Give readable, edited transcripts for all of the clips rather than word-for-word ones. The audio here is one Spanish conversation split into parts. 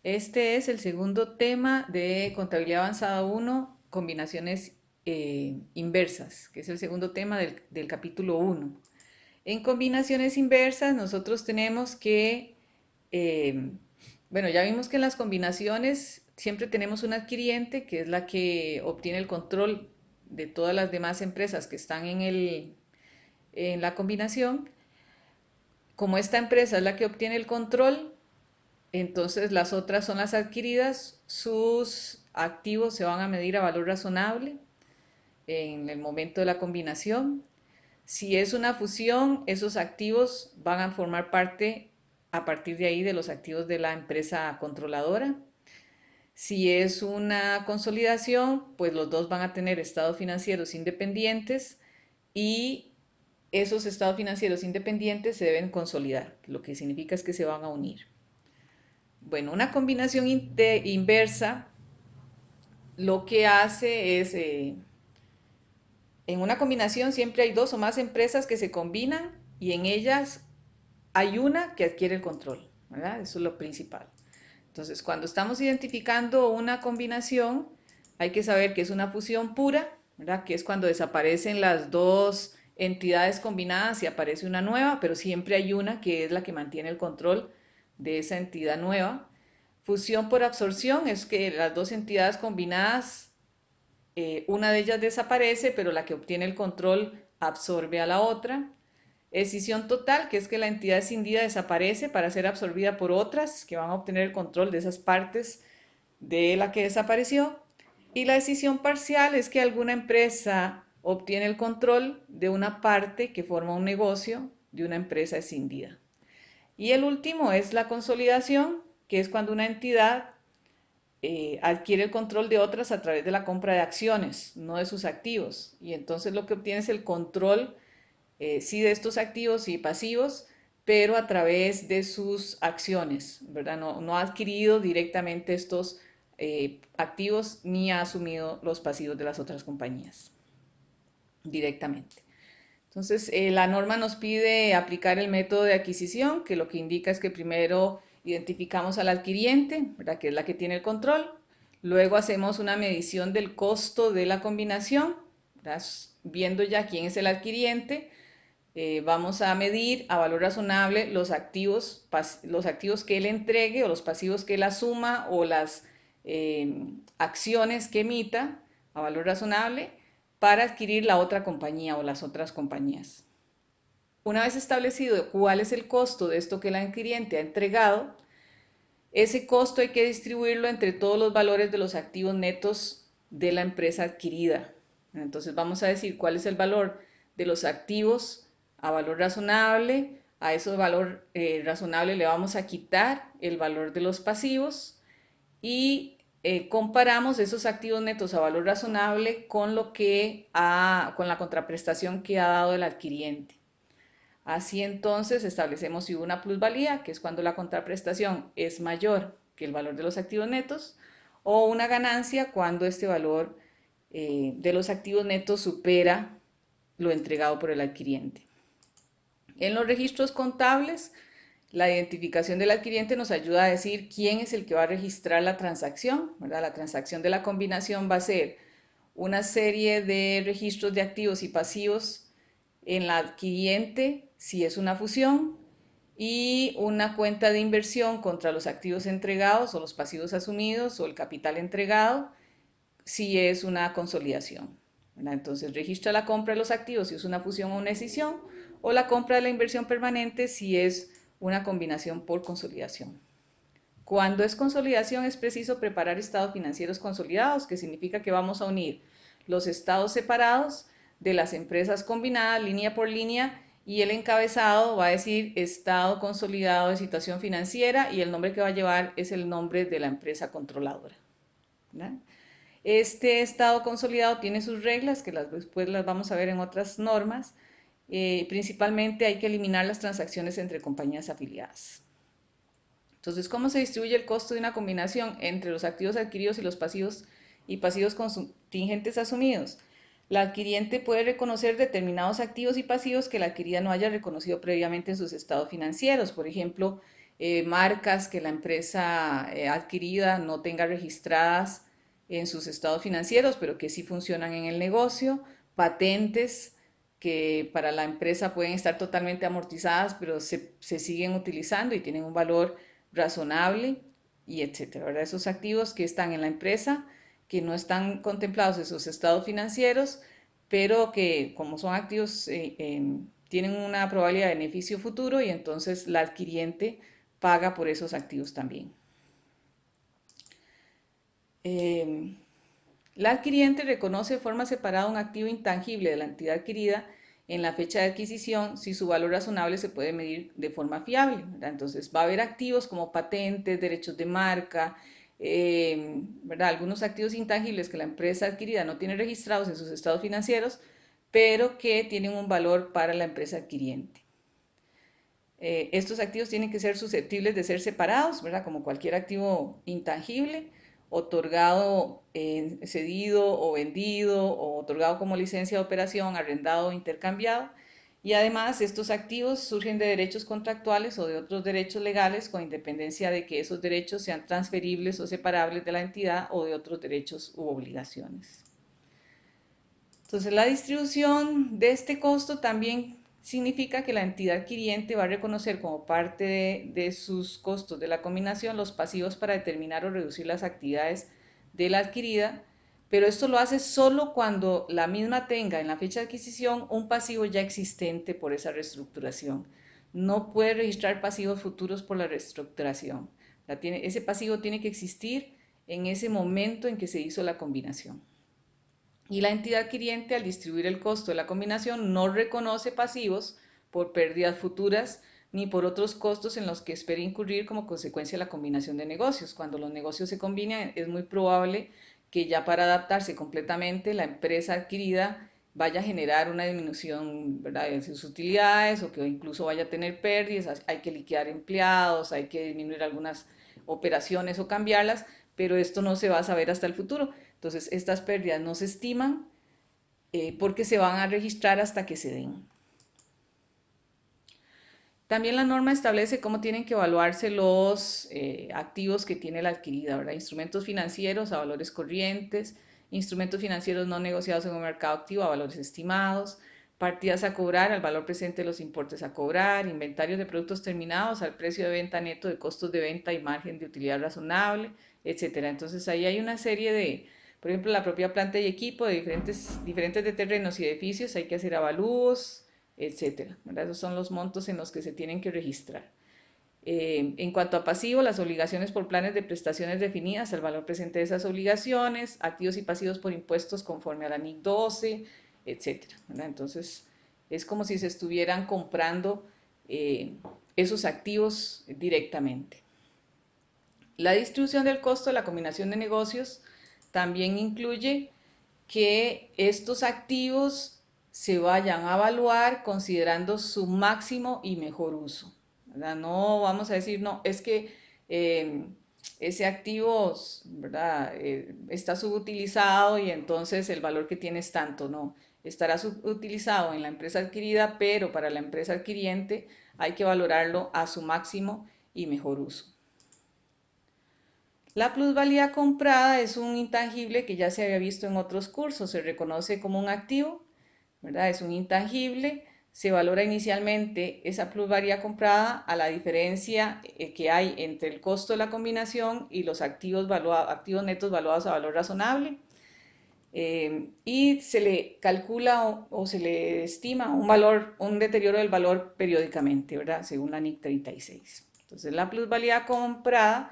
Este es el segundo tema de Contabilidad Avanzada 1, combinaciones inversas, que es el segundo tema del capítulo 1. En combinaciones inversas nosotros tenemos que, eh, bueno, ya vimos que en las combinaciones siempre tenemos un adquiriente, que es la que obtiene el control de todas las demás empresas que están en la combinación. Como esta empresa es la que obtiene el control, entonces las otras son las adquiridas, sus activos se van a medir a valor razonable en el momento de la combinación. Si es una fusión, esos activos van a formar parte a partir de ahí de los activos de la empresa controladora. Si es una consolidación, pues los dos van a tener estados financieros independientes y esos estados financieros independientes se deben consolidar, lo que significa es que se van a unir. Bueno, una combinación inversa lo que hace es, en una combinación siempre hay dos o más empresas que se combinan y en ellas hay una que adquiere el control, ¿verdad? Eso es lo principal. Entonces, cuando estamos identificando una combinación, hay que saber que es una fusión pura, ¿verdad? Que es cuando desaparecen las dos entidades combinadas y aparece una nueva, pero siempre hay una que es la que mantiene el control de esa entidad nueva. Fusión por absorción es que las dos entidades combinadas, una de ellas desaparece, pero la que obtiene el control absorbe a la otra. Escisión total, que es que la entidad escindida desaparece para ser absorbida por otras que van a obtener el control de esas partes de la que desapareció. Y la escisión parcial es que alguna empresa obtiene el control de una parte que forma un negocio de una empresa escindida. Y el último es la consolidación, que es cuando una entidad adquiere el control de otras a través de la compra de acciones, no de sus activos. Y entonces lo que obtiene es el control, sí, de estos activos y pasivos, pero a través de sus acciones, ¿verdad? No ha adquirido directamente estos activos ni ha asumido los pasivos de las otras compañías directamente. Entonces, la norma nos pide aplicar el método de adquisición, que lo que indica es que primero identificamos al adquiriente, ¿verdad? Que es la que tiene el control. Luego hacemos una medición del costo de la combinación, ¿verdad? Viendo ya quién es el adquiriente. Vamos a medir a valor razonable los activos que él entregue o los pasivos que él asuma o las acciones que emita a valor razonable para adquirir la otra compañía o las otras compañías. Una vez establecido cuál es el costo de esto que el adquiriente ha entregado, ese costo hay que distribuirlo entre todos los valores de los activos netos de la empresa adquirida. Entonces vamos a decir cuál es el valor de los activos a valor razonable. A ese valor razonable le vamos a quitar el valor de los pasivos y comparamos esos activos netos a valor razonable con con la contraprestación que ha dado el adquiriente. Así entonces establecemos si hubo una plusvalía, que es cuando la contraprestación es mayor que el valor de los activos netos, o una ganancia cuando este valor de los activos netos supera lo entregado por el adquiriente. En los registros contables, la identificación del adquiriente nos ayuda a decir quién es el que va a registrar la transacción, ¿verdad? La transacción de la combinación va a ser una serie de registros de activos y pasivos en la adquiriente si es una fusión y una cuenta de inversión contra los activos entregados o los pasivos asumidos o el capital entregado si es una consolidación, ¿verdad? Entonces registra la compra de los activos si es una fusión o una escisión o la compra de la inversión permanente si es una combinación por consolidación. Cuando es consolidación es preciso preparar estados financieros consolidados, que significa que vamos a unir los estados separados de las empresas combinadas línea por línea y el encabezado va a decir estado consolidado de situación financiera y el nombre que va a llevar es el nombre de la empresa controladora, ¿verdad? Este estado consolidado tiene sus reglas que después las vamos a ver en otras normas. Principalmente hay que eliminar las transacciones entre compañías afiliadas. Entonces, ¿cómo se distribuye el costo de una combinación entre los activos adquiridos y pasivos contingentes asumidos? La adquiriente puede reconocer determinados activos y pasivos que la adquirida no haya reconocido previamente en sus estados financieros. Por ejemplo, marcas que la empresa adquirida no tenga registradas en sus estados financieros, pero que sí funcionan en el negocio, patentes que para la empresa pueden estar totalmente amortizadas, pero se siguen utilizando y tienen un valor razonable, y etcétera, ¿verdad? Esos activos que están en la empresa, que no están contemplados en sus estados financieros, pero que como son activos tienen una probabilidad de beneficio futuro y entonces la adquiriente paga por esos activos también. Eh, la adquiriente reconoce de forma separada un activo intangible de la entidad adquirida en la fecha de adquisición si su valor razonable se puede medir de forma fiable, ¿verdad? Entonces va a haber activos como patentes, derechos de marca, ¿verdad? Algunos activos intangibles que la empresa adquirida no tiene registrados en sus estados financieros, pero que tienen un valor para la empresa adquiriente. Estos activos tienen que ser susceptibles de ser separados, ¿verdad? Como cualquier activo intangible, otorgado, cedido o vendido, o otorgado como licencia de operación, arrendado o intercambiado. Y además, estos activos surgen de derechos contractuales o de otros derechos legales con independencia de que esos derechos sean transferibles o separables de la entidad o de otros derechos u obligaciones. Entonces, la distribución de este costo también significa que la entidad adquiriente va a reconocer como parte de sus costos de la combinación los pasivos para determinar o reducir las actividades de la adquirida, pero esto lo hace solo cuando la misma tenga en la fecha de adquisición un pasivo ya existente por esa reestructuración. No puede registrar pasivos futuros por la reestructuración. Ese pasivo tiene que existir en ese momento en que se hizo la combinación. Y la entidad adquiriente, al distribuir el costo de la combinación, no reconoce pasivos por pérdidas futuras ni por otros costos en los que espere incurrir como consecuencia de la combinación de negocios. Cuando los negocios se combinan, es muy probable que ya para adaptarse completamente la empresa adquirida vaya a generar una disminución, ¿verdad?, de sus utilidades o que incluso vaya a tener pérdidas, hay que liquidar empleados, hay que disminuir algunas operaciones o cambiarlas, pero esto no se va a saber hasta el futuro. Entonces, estas pérdidas no se estiman porque se van a registrar hasta que se den. También la norma establece cómo tienen que evaluarse los activos que tiene la adquirida, ¿verdad? Instrumentos financieros a valores corrientes, instrumentos financieros no negociados en un mercado activo a valores estimados, partidas a cobrar al valor presente de los importes a cobrar, inventarios de productos terminados al precio de venta neto de costos de venta y margen de utilidad razonable, etcétera. Entonces ahí hay una serie de, por ejemplo, la propia planta y equipo de diferentes de terrenos y edificios, hay que hacer avalúos, etcétera, ¿verdad? Esos son los montos en los que se tienen que registrar. En cuanto a pasivo, las obligaciones por planes de prestaciones definidas, el valor presente de esas obligaciones, activos y pasivos por impuestos conforme a la NIC 12, etcétera, ¿verdad? Entonces, es como si se estuvieran comprando esos activos directamente. La distribución del costo de la combinación de negocios también incluye que estos activos se vayan a evaluar considerando su máximo y mejor uso, ¿verdad? No vamos a decir, no, es que eh, ese activo, ¿verdad?, está subutilizado y entonces el valor que tiene es tanto, no. Estará subutilizado en la empresa adquirida, pero para la empresa adquiriente hay que valorarlo a su máximo y mejor uso. La plusvalía comprada es un intangible que ya se había visto en otros cursos, se reconoce como un activo, ¿verdad? Es un intangible, se valora inicialmente esa plusvalía comprada a la diferencia que hay entre el costo de la combinación y los activos netos valuados a valor razonable. Y se le calcula o se le estima un deterioro del valor periódicamente, ¿verdad? Según la NIC 36. Entonces, la plusvalía comprada,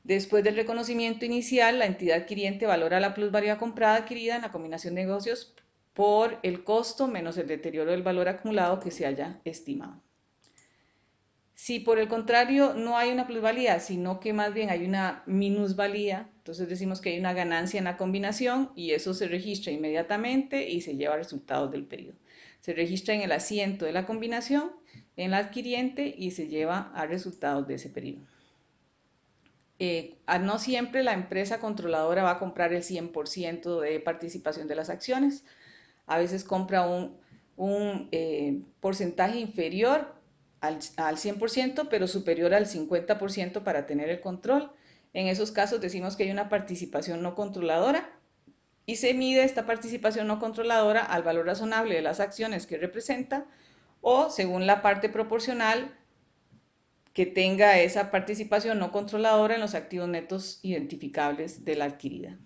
después del reconocimiento inicial, la entidad adquiriente valora la plusvalía comprada adquirida en la combinación de negocios por el costo menos el deterioro del valor acumulado que se haya estimado. Si por el contrario no hay una plusvalía, sino que más bien hay una minusvalía, entonces decimos que hay una ganancia en la combinación y eso se registra inmediatamente y se lleva a resultados del periodo. Se registra en el asiento de la combinación, en la adquiriente y se lleva a resultados de ese periodo. No siempre la empresa controladora va a comprar el 100% de participación de las acciones. A veces compra un porcentaje inferior al 100%, pero superior al 50% para tener el control. En esos casos decimos que hay una participación no controladora y se mide esta participación no controladora al valor razonable de las acciones que representa o según la parte proporcional que tenga esa participación no controladora en los activos netos identificables de la adquirida.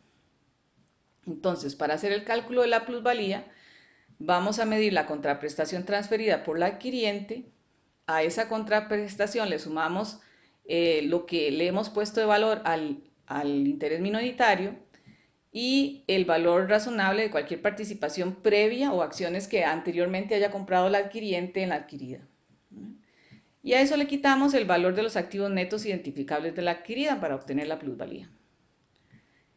Entonces, para hacer el cálculo de la plusvalía, vamos a medir la contraprestación transferida por la adquiriente. A esa contraprestación le sumamos lo que le hemos puesto de valor al interés minoritario y el valor razonable de cualquier participación previa o acciones que anteriormente haya comprado la adquiriente en la adquirida. Y a eso le quitamos el valor de los activos netos identificables de la adquirida para obtener la plusvalía.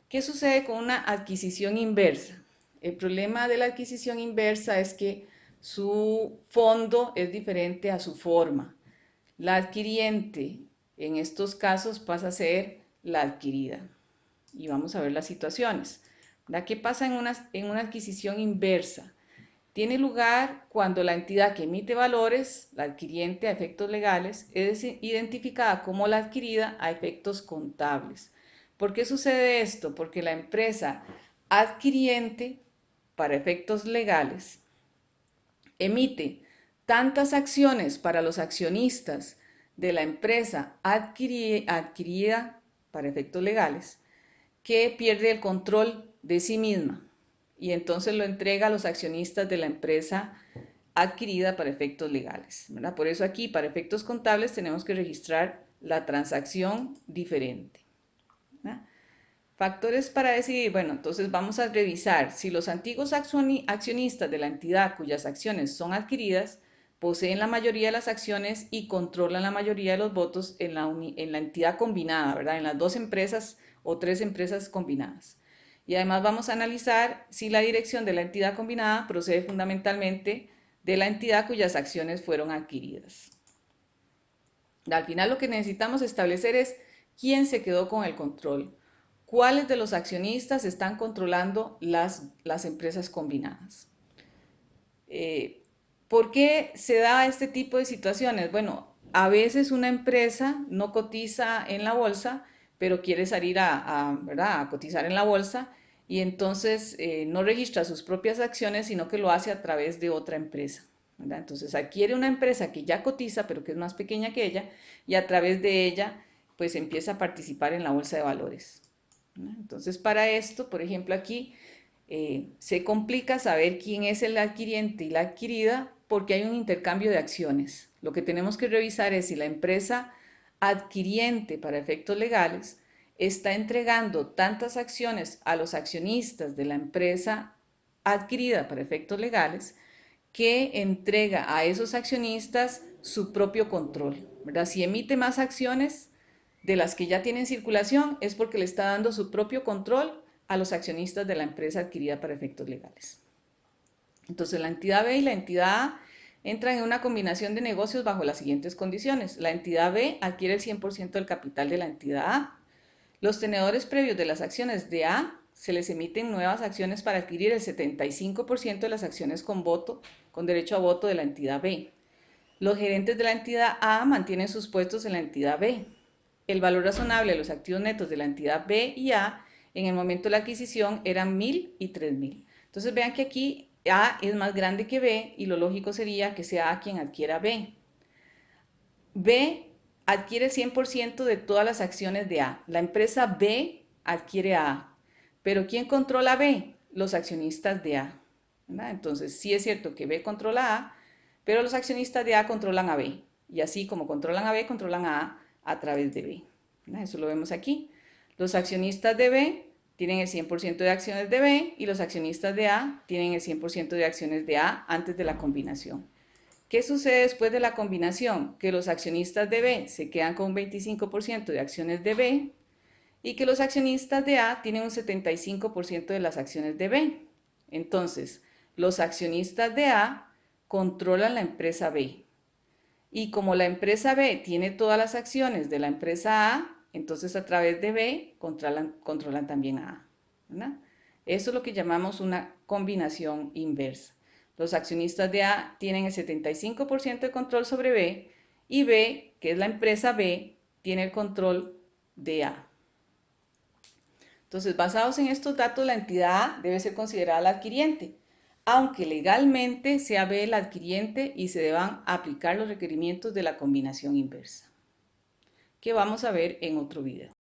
¿Qué sucede con una adquisición inversa? El problema de la adquisición inversa es que su fondo es diferente a su forma. La adquiriente en estos casos pasa a ser la adquirida. Y vamos a ver las situaciones. ¿Qué pasa en una adquisición inversa? Tiene lugar cuando la entidad que emite valores, la adquiriente a efectos legales, es identificada como la adquirida a efectos contables. ¿Por qué sucede esto? Porque la empresa adquiriente, para efectos legales, emite tantas acciones para los accionistas de la empresa adquirida para efectos legales que pierde el control de sí misma y entonces lo entrega a los accionistas de la empresa adquirida para efectos legales, ¿verdad? Por eso aquí, para efectos contables, tenemos que registrar la transacción diferente, ¿verdad? Factores para decidir, bueno, entonces vamos a revisar si los antiguos accionistas de la entidad cuyas acciones son adquiridas poseen la mayoría de las acciones y controlan la mayoría de los votos en la entidad combinada, ¿verdad? En las dos empresas o tres empresas combinadas. Y además vamos a analizar si la dirección de la entidad combinada procede fundamentalmente de la entidad cuyas acciones fueron adquiridas. Al final lo que necesitamos establecer es quién se quedó con el control, cuáles de los accionistas están controlando las empresas combinadas. ¿Por qué se da este tipo de situaciones? Bueno, a veces una empresa no cotiza en la bolsa, pero quiere salir ¿verdad?, a cotizar en la bolsa y entonces no registra sus propias acciones, sino que lo hace a través de otra empresa, ¿verdad? Entonces adquiere una empresa que ya cotiza, pero que es más pequeña que ella, y a través de ella, pues empieza a participar en la bolsa de valores, ¿verdad? Entonces para esto, por ejemplo, aquí se complica saber quién es el adquiriente y la adquirida porque hay un intercambio de acciones. Lo que tenemos que revisar es si la empresa adquiriente para efectos legales está entregando tantas acciones a los accionistas de la empresa adquirida para efectos legales que entrega a esos accionistas su propio control, ¿verdad? Si emite más acciones de las que ya tienen circulación es porque le está dando su propio control a los accionistas de la empresa adquirida para efectos legales. Entonces la entidad B y la entidad A entran en una combinación de negocios bajo las siguientes condiciones. La entidad B adquiere el 100% del capital de la entidad A. Los tenedores previos de las acciones de A se les emiten nuevas acciones para adquirir el 75% de las acciones con voto, con derecho a voto de la entidad B. Los gerentes de la entidad A mantienen sus puestos en la entidad B. El valor razonable de los activos netos de la entidad B y A en el momento de la adquisición eran 1.000 y 3.000. Entonces vean que aquí A es más grande que B y lo lógico sería que sea A quien adquiera B. B adquiere el 100% de todas las acciones de A. La empresa B adquiere a A. Pero ¿quién controla B? Los accionistas de A, ¿verdad? Entonces sí es cierto que B controla A, pero los accionistas de A controlan a B. Y así como controlan a B, controlan a través de B, ¿verdad? Eso lo vemos aquí. Los accionistas de B tienen el 100% de acciones de B y los accionistas de A tienen el 100% de acciones de A antes de la combinación. ¿Qué sucede después de la combinación? Que los accionistas de B se quedan con un 25% de acciones de B y que los accionistas de A tienen un 75% de las acciones de B. Entonces, los accionistas de A controlan la empresa B. Y como la empresa B tiene todas las acciones de la empresa A, entonces a través de B controlan también a A, ¿verdad? Eso es lo que llamamos una combinación inversa. Los accionistas de A tienen el 75% de control sobre B y B, que es la empresa B, tiene el control de A. Entonces, basados en estos datos, la entidad A debe ser considerada la adquiriente, aunque legalmente sea B el adquiriente y se deban aplicar los requerimientos de la combinación inversa, que vamos a ver en otro video.